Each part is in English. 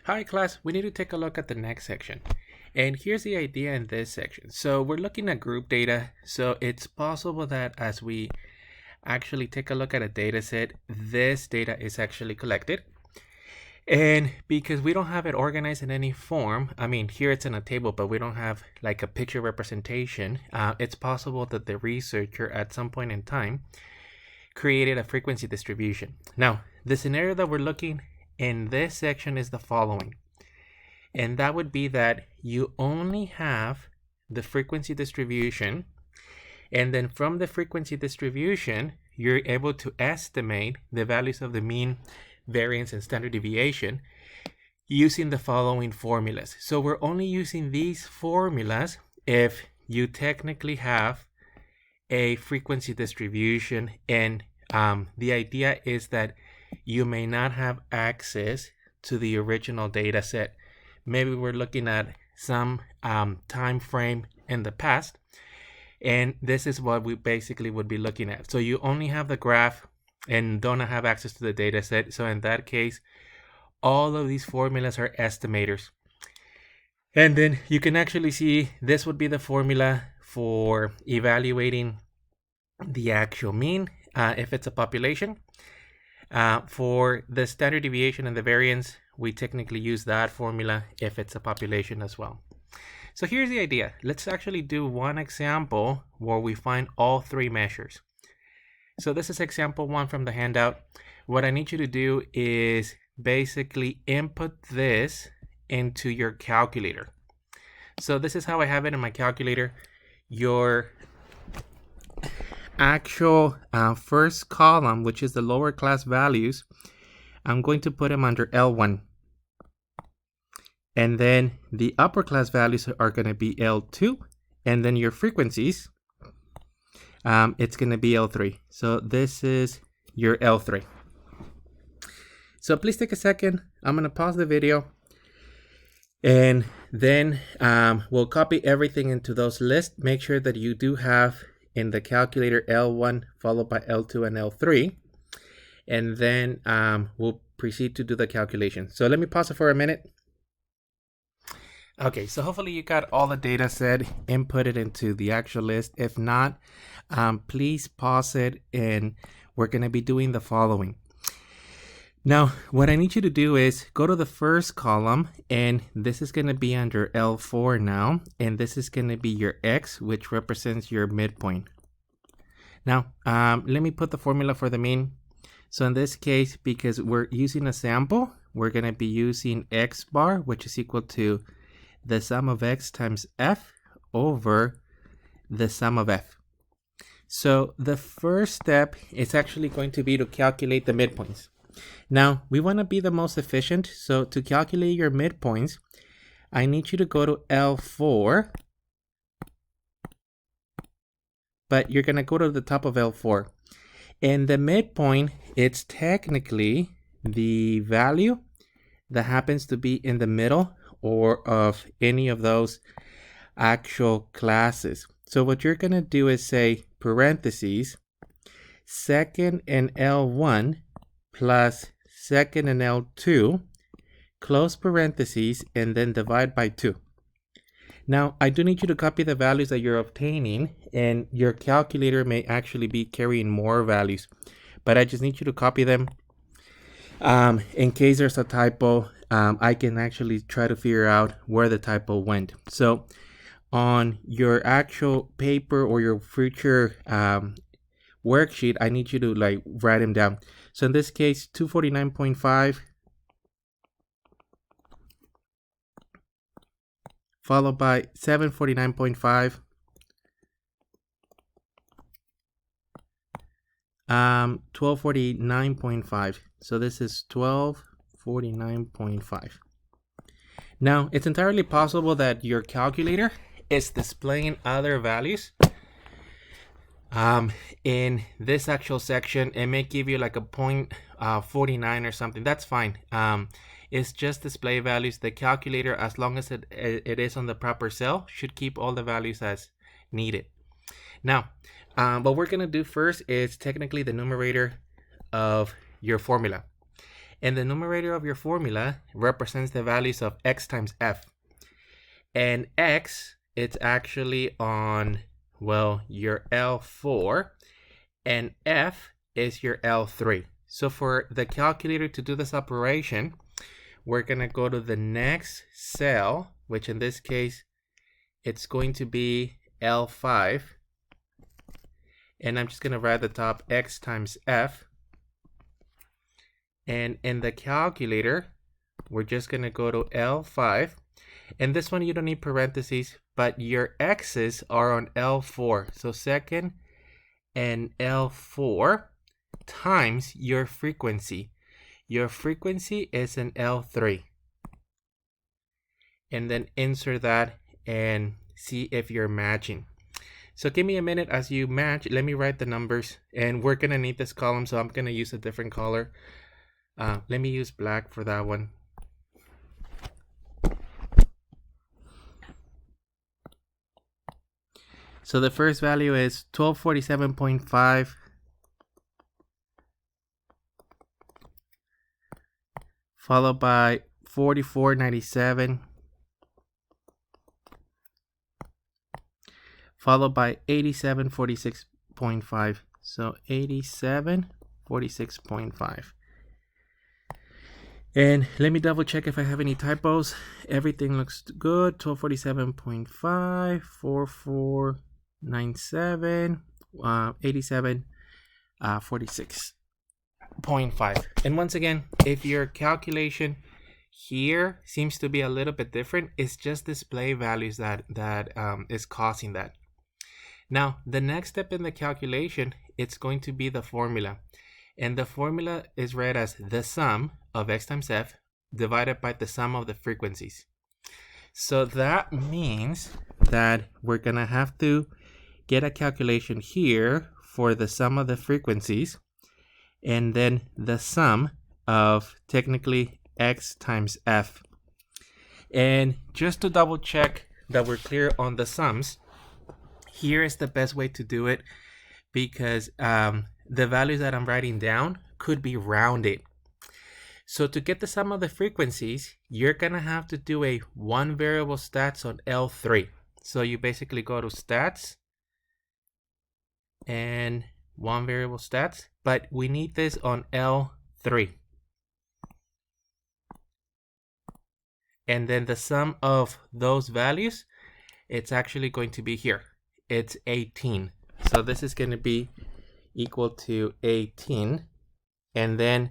Hi class, we need to take a look at the next section. And here's the idea in this section. So we're looking at group data. So it's possible that as we actually take a look at a data set, this data is actually collected. And because we don't have it organized in any form, I mean, here it's in a table, but we don't have like a picture representation. It's possible that the researcher at some point in time created a frequency distribution. Now, the scenario that we're looking in this section is the following. And that would be that you only have the frequency distribution. And then from the frequency distribution, you're able to estimate the values of the mean, variance, and standard deviation using the following formulas. So we're only using these formulas if you technically have a frequency distribution, and the idea is that you may not have access to the original data set. Maybe we're looking at some time frame in the past, and this is what we basically would be looking at. So you only have the graph and don't have access to the data set. So in that case, all of these formulas are estimators. And then you can actually see this would be the formula for evaluating the actual mean if it's a population. For the standard deviation and the variance, we technically use that formula if it's a population as well. So here's the idea. Let's actually do one example where we find all three measures. So this is example 1 from the handout. What I need you to do is basically input this into your calculator. So this is how I have it in my calculator. Your actual first column, which is the lower class values, I'm going to put them under L1. And then the upper class values are going to be L2. And then your frequencies, it's going to be L3. So this is your L3. So please take a second. I'm going to pause the video. And then we'll copy everything into those lists. Make sure that you do have in the calculator L1 followed by L2 and L3. And then we'll proceed to do the calculation. So let me pause it for a minute. Okay, so hopefully you got all the data set inputted into the actual list. If not, please pause it, and we're going to be doing the following. Now, what I need you to do is go to the first column, and this is going to be under L4 now, and this is going to be your X, which represents your midpoint. Now, let me put the formula for the mean. So in this case, because we're using a sample, we're going to be using X bar, which is equal to the sum of X times F over the sum of F. So the first step is actually going to be to calculate the midpoints. Now, we want to be the most efficient. So to calculate your midpoints, I need you to go to L4, but you're going to go to the top of L4. And the midpoint, it's technically the value that happens to be in the middle or of any of those actual classes. So what you're going to do is say parentheses, second and L1 plus second and L2, close parentheses, and then divide by 2. Now, I do need you to copy the values that you're obtaining, and your calculator may actually be carrying more values, but I just need you to copy them. In case there's a typo, I can actually try to figure out where the typo went. So on your actual paper or your future worksheet, I need you to write them down. So in this case, 249.5 followed by 749.5, 1249.5. So this is 1249.5. Now, it's entirely possible that your calculator is displaying other values. In this actual section, it may give you like a 0.49 or something. That's fine. It's just display values. The calculator, as long as it is on the proper cell, should keep all the values as needed. Now, what we're going to do first is technically the numerator of your formula. And the numerator of your formula represents the values of x times f. And x, it's actually on, well, your L4, and f is your L3. So for the calculator to do this operation, we're going to go to the next cell, which in this case, it's going to be L5. And I'm just going to write at the top x times f. And in the calculator, we're just going to go to L5. And this one, you don't need parentheses, but your x's are on L4. So second and L4 times your frequency. Your frequency is an L3. And then insert that and see if you're matching. So give me a minute as you match. Let me write the numbers. And we're going to need this column, so I'm going to use a different color. Let me use black for that one. So the first value is 1247.5. Followed by 4497. Followed by 8746.5. So 8746.5. And let me double check if I have any typos. Everything looks good. 1247.5, 4497, 8746.5. And once again, if your calculation here seems to be a little bit different, it's just display values that is causing that. Now, the next step in the calculation, it's going to be the formula. And the formula is read as the sum of x times f divided by the sum of the frequencies. So that means that we're going to have to get a calculation here for the sum of the frequencies, and then the sum of technically x times f. And just to double check that we're clear on the sums, here is the best way to do it, because the values that I'm writing down could be rounded. So to get the sum of the frequencies, you're going to have to do a one variable stats on L3. So you basically go to stats and one variable stats, but we need this on L3. And then the sum of those values, it's actually going to be here. It's 18. So this is going to be equal to 18. And then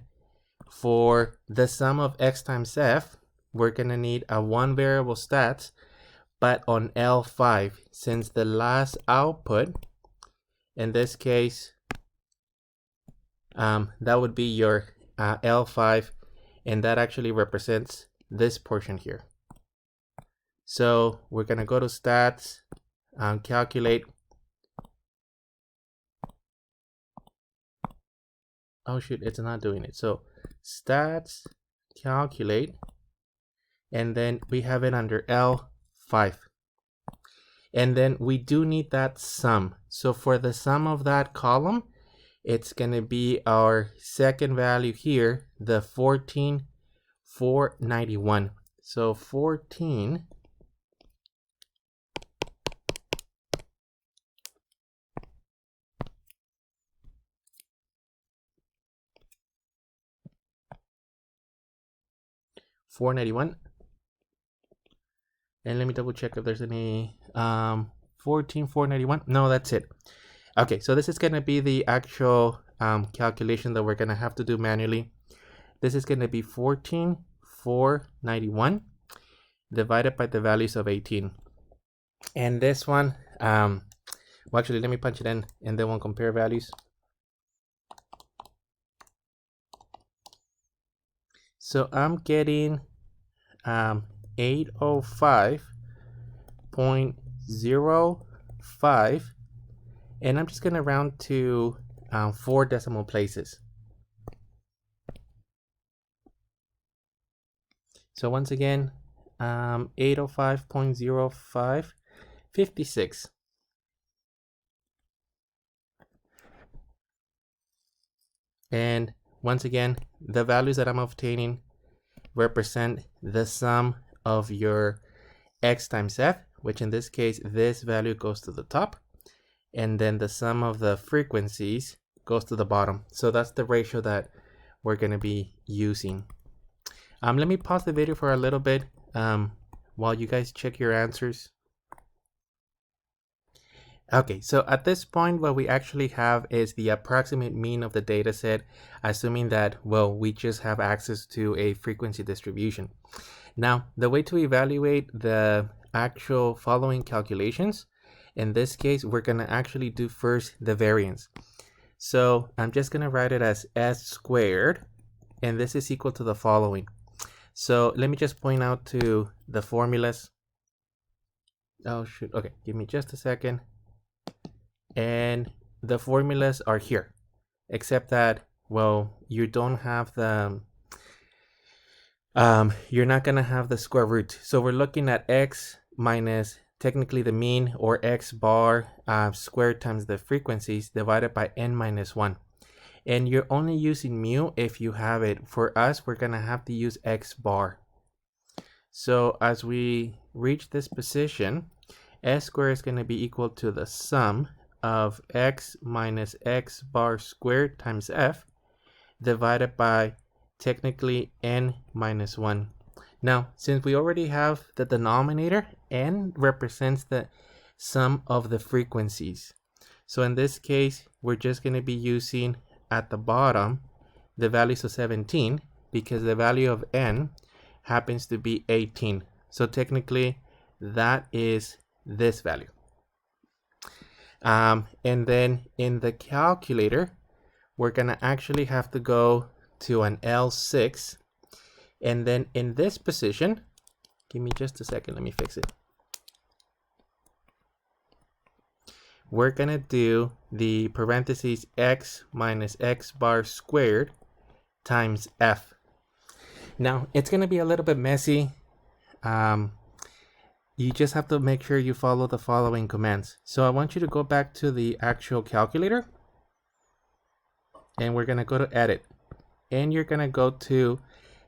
for the sum of x times f, we're going to need a one variable stats, but on L5, since the last output, in this case, that would be your L5, and that actually represents this portion here. So we're going to go to stats, calculate. Oh shoot, it's not doing it. So stats, calculate, and then we have it under L5. And then we do need that sum. So for the sum of that column, it's going to be our second value here, the 14,491. So 14 491. And let me double check if there's any 14,491. No, that's it. Okay, so this is going to be the actual calculation that we're going to have to do manually. This is going to be 14,491 divided by the values of 18. And this one, well, actually, let me punch it in and then we'll compare values. So I'm getting 805.05, and I'm just going to round to 4 decimal places. So once again, 805.05, 56. And once again, the values that I'm obtaining represent the sum of your x times f, which in this case, this value goes to the top, and then the sum of the frequencies goes to the bottom. So that's the ratio that we're going to be using. Let me pause the video for a little bit while you guys check your answers. Okay, so at this point, what we actually have is the approximate mean of the data set, assuming that, well, we just have access to a frequency distribution. Now, the way to evaluate the actual following calculations, in this case, we're going to actually do first the variance. So I'm just going to write it as s squared, and this is equal to the following. So let me just point out to the formulas. Oh, shoot. Okay, give me just a second. And the formulas are here, except that, well, you don't have the, you're not going to have the square root. So we're looking at x minus technically the mean, or x bar squared times the frequencies divided by n minus 1. And you're only using mu if you have it. For us, we're going to have to use x bar. So as we reach this position, s squared is going to be equal to the sum of x minus x bar squared times f divided by technically n minus 1. Now, since we already have the denominator, n represents the sum of the frequencies. So in this case, we're just going to be using at the bottom the values of 17, because the value of n happens to be 18. So technically, that is this value. And then in the calculator, we're going to actually have to go to an L6. And then in this position, give me just a second, let me fix it. We're going to do the parentheses x minus x bar squared times f. Now, it's going to be a little bit messy. You just have to make sure you follow the following commands. So I want you to go back to the actual calculator, and we're going to go to edit, and you're going to go to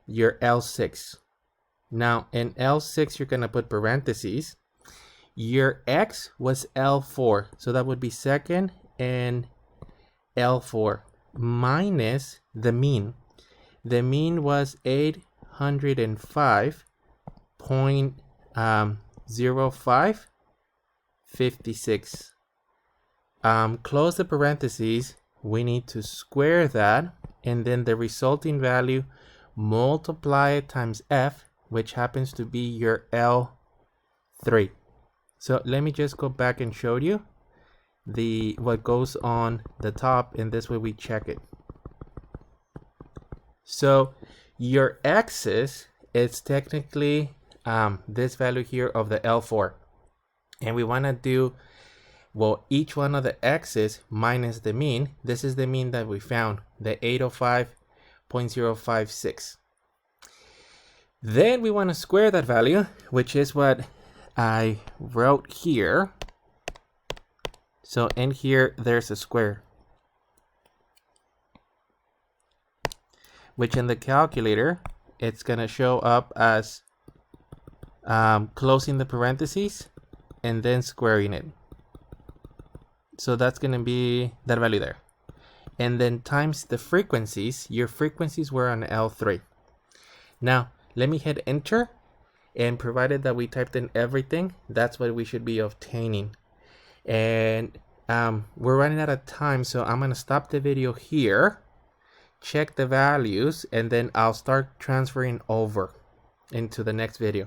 your L6. Now in L6, you're going to put parentheses. Your x was L4, so that would be second and L4 minus the mean. The mean was 805.0556. Close the parentheses. We need to square that, and then the resulting value, multiply it times f, which happens to be your L3. So let me just go back and show you what goes on the top, and this way we check it. So your x's is technically this value here of the L4, and we want to do, well, each one of the x's minus the mean. This is the mean that we found, the 805.056. Then we want to square that value, which is what I wrote here. So in here, there's a square, which in the calculator, it's going to show up as closing the parentheses and then squaring it. So that's going to be that value there. And then times the frequencies. Your frequencies were on L3. Now, let me hit enter, and provided that we typed in everything, that's what we should be obtaining. And we're running out of time, so I'm going to stop the video here, check the values, and then I'll start transferring over into the next video.